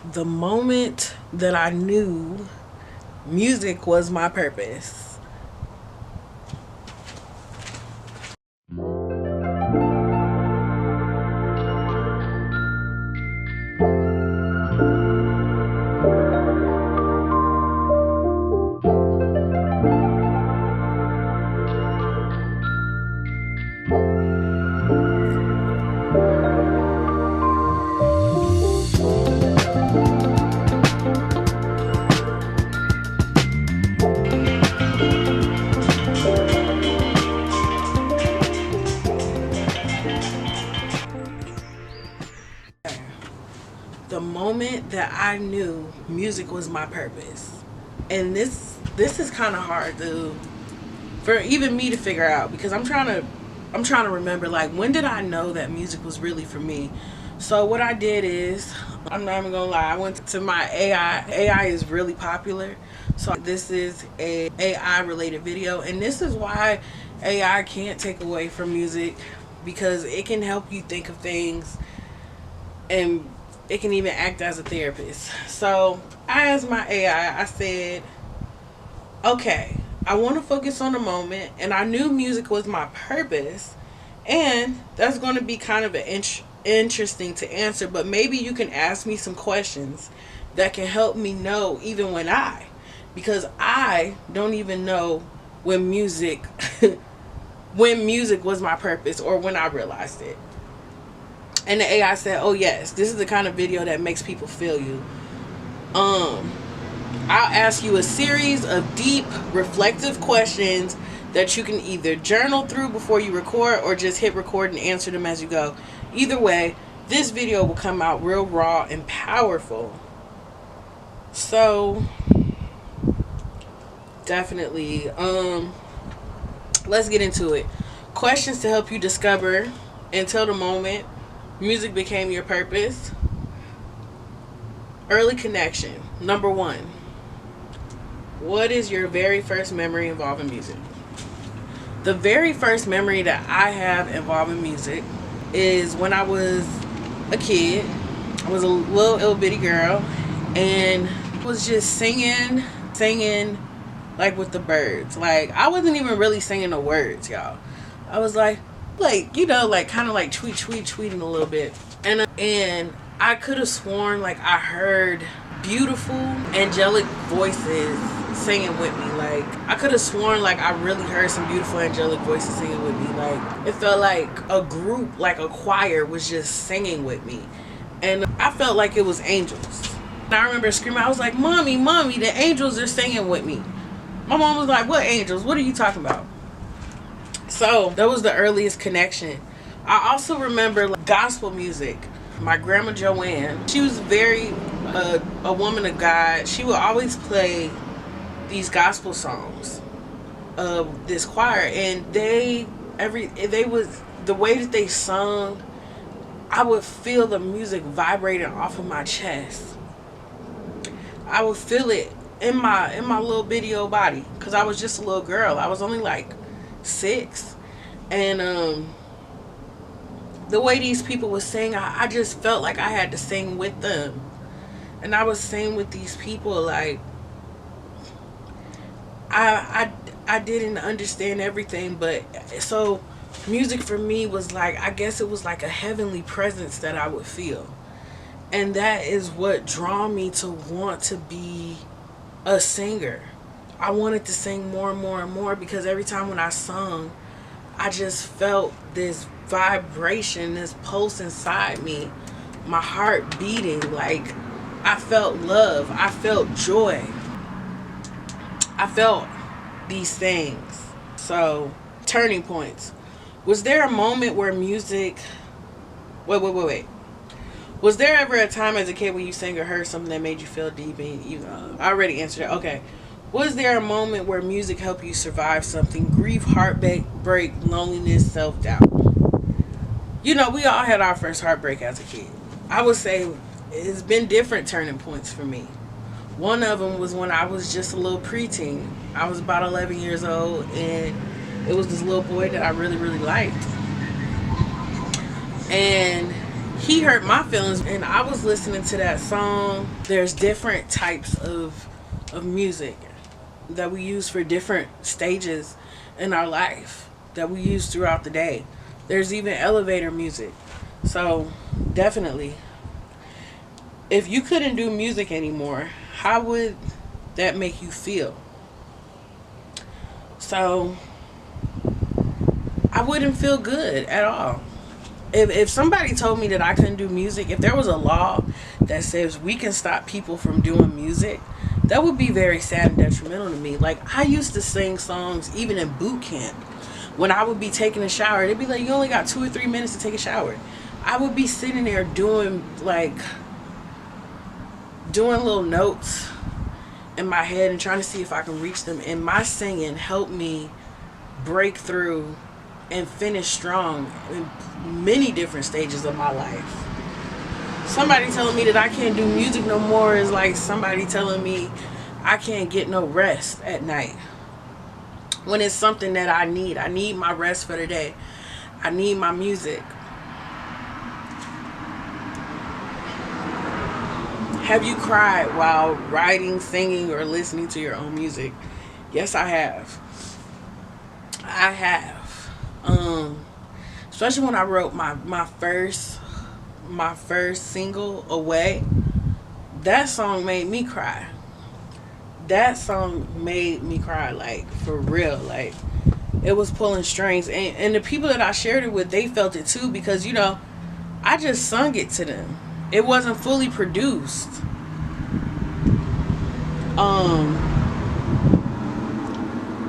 The moment that I knew music was my purpose. The moment that I knew music was my purpose. And this is kind of hard to for even me to figure out, because I'm trying to remember, like, when did I know that music was really for me. So what I did is, I'm not even gonna lie, I went to my AI is really popular, so this is a AI related video, and this is why AI can't take away from music, because it can help you think of things, and it can even act as a therapist. So I asked my AI, I said, okay, I want to focus on the moment, and I knew music was my purpose, and that's going to be kind of interesting to answer. But maybe you can ask me some questions that can help me know, even because I don't even know when music, when music was my purpose, or when I realized it. And the AI said, "Oh yes, this is the kind of video that makes people feel you." Um, I'll ask you a series of deep, reflective questions that you can either journal through before you record, or just hit record and answer them as you go. Either way, this video will come out real raw and powerful. So, definitely, let's get into it. Questions to help you discover until the moment music became your purpose. Early connection. Number one. What is your very first memory involving music? The very first memory that I have involving music is when I was a kid. I was a little ittle bitty girl, and I was just singing like with the birds. Like, I wasn't even really singing the words, y'all. I was like, like kind of like tweeting a little bit, and I could have sworn like I heard beautiful angelic voices singing with me. Like, I could have sworn like I really heard some beautiful angelic voices singing with me. Like, it felt like a group, like a choir, was just singing with me, and I felt like it was angels. And I remember screaming, I was like, "Mommy, mommy, the angels are singing with me." My mom was like, "What angels? What are you talking about?" So that was the earliest connection. I also remember like, gospel music. My grandma Joanne, she was very a woman of God. She would always play these gospel songs of this choir, and they was the way that they sung. I would feel the music vibrating off of my chest. I would feel it in my little bitty old body, because I was just a little girl. I was only like 6, and the way these people would sing, I just felt like I had to sing with them, and I was singing with these people. Like, I didn't understand everything, but so music for me was like, I guess it was like a heavenly presence that I would feel, and that is what drew me to want to be a singer. I wanted to sing more and more and more, because every time when I sung, I just felt this vibration, this pulse inside me, my heart beating. Like, I felt love, I felt joy, I felt these things. So, turning points. Was there a moment where music. Wait. Was there ever a time as a kid when you sang or heard something that made you feel deep? And I already answered that. Okay. Was there a moment where music helped you survive something? Grief, heartbreak, loneliness, self doubt. We all had our first heartbreak as a kid. I would say it's been different turning points for me. One of them was when I was just a little preteen. I was about 11 years old, and it was this little boy that I really, really liked. And he hurt my feelings, and I was listening to that song. There's different types of music that we use for different stages in our life that we use throughout the day. There's even elevator music. So definitely, if you couldn't do music anymore, how would that make you feel? So I wouldn't feel good at all. If somebody told me that I couldn't do music, if there was a law that says we can stop people from doing music, that would be very sad and detrimental to me. Like, I used to sing songs even in boot camp. When I would be taking a shower, they'd be like, you only got 2 or 3 minutes to take a shower. I would be sitting there doing little notes in my head and trying to see if I can reach them. And my singing helped me break through and finish strong in many different stages of my life. Somebody telling me that I can't do music no more is like somebody telling me I can't get no rest at night. When it's something that I need. I need my rest for the day. I need my music. Have you cried while writing, singing, or listening to your own music? Yes, I have. I have. Especially when I wrote my first single, Away. That song made me cry. That song made me cry, like, for real. Like, it was pulling strings. And the people that I shared it with, they felt it too, because, you know, I just sung it to them. It wasn't fully produced.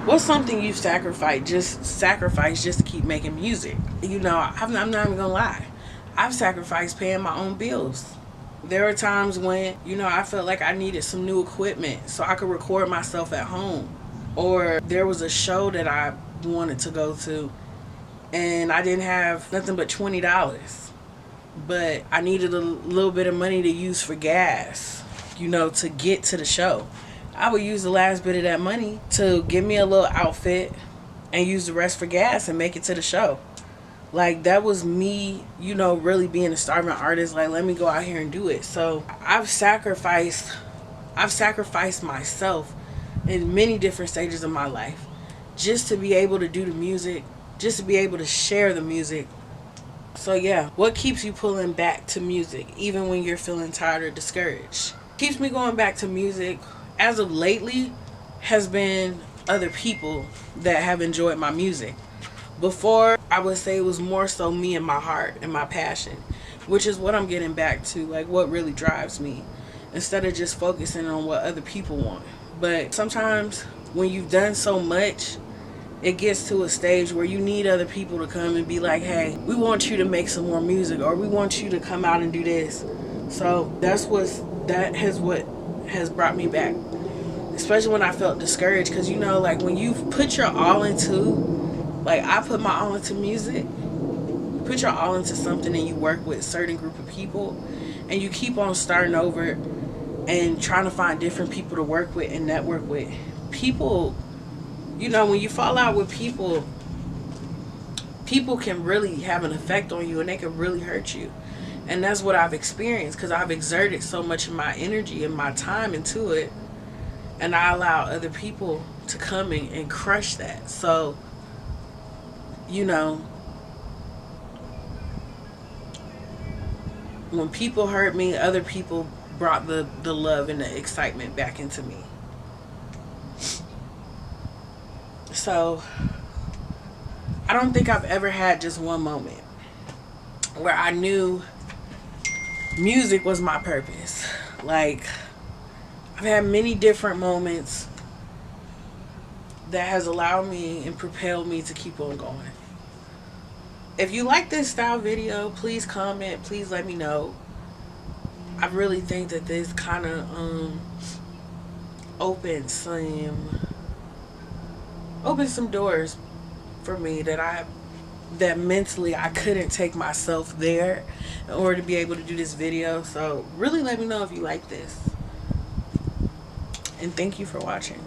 What's something you've sacrificed just to keep making music? You know, I'm not even gonna lie. I've sacrificed paying my own bills. There were times when, you know, I felt like I needed some new equipment so I could record myself at home. Or there was a show that I wanted to go to and I didn't have nothing but $20. But I needed a little bit of money to use for gas, you know, to get to the show. I would use the last bit of that money to get me a little outfit and use the rest for gas and make it to the show. Like, that was me, you know, really being a starving artist. Like, let me go out here and do it. So I've sacrificed myself in many different stages of my life just to be able to do the music, just to be able to share the music. So yeah, what keeps you pulling back to music even when you're feeling tired or discouraged? Keeps me going back to music as of lately has been other people that have enjoyed my music. Before, I would say it was more so me and my heart and my passion, which is what I'm getting back to, like what really drives me, instead of just focusing on what other people want. But sometimes when you've done so much, it gets to a stage where you need other people to come and be like, hey, we want you to make some more music, or we want you to come out and do this. So that has brought me back, especially when I felt discouraged, because, you know, like when you put your all into, like I put my all into music, put your all into something and you work with a certain group of people and you keep on starting over and trying to find different people to work with and network with. People, you know, when you fall out with people can really have an effect on you and they can really hurt you. And that's what I've experienced, because I've exerted so much of my energy and my time into it, and I allow other people to come in and crush that. So, you know, when people hurt me, other people brought the love and the excitement back into me. So I don't think I've ever had just one moment where I knew music was my purpose. Like, I've had many different moments that has allowed me and propelled me to keep on going. If you like this style video, please comment, please let me know. I really think that this kind of opened some doors for me that mentally I couldn't take myself there in order to be able to do this video. So really let me know if you like this. And thank you for watching.